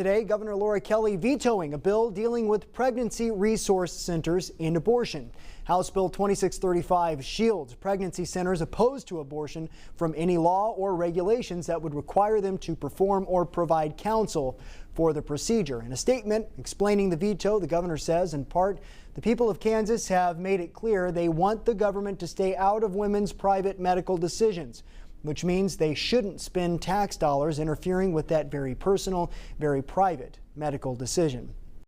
Today, Governor Laura Kelly vetoing a bill dealing with pregnancy resource centers and abortion. House Bill 2635 shields pregnancy centers opposed to abortion from any law or regulations that would require them to perform or provide counsel for the procedure. In a statement explaining the veto, the governor says, in part, the people of Kansas have made it clear they want the government to stay out of women's private medical decisions, which means they shouldn't spend tax dollars interfering with that very personal, very private medical decision.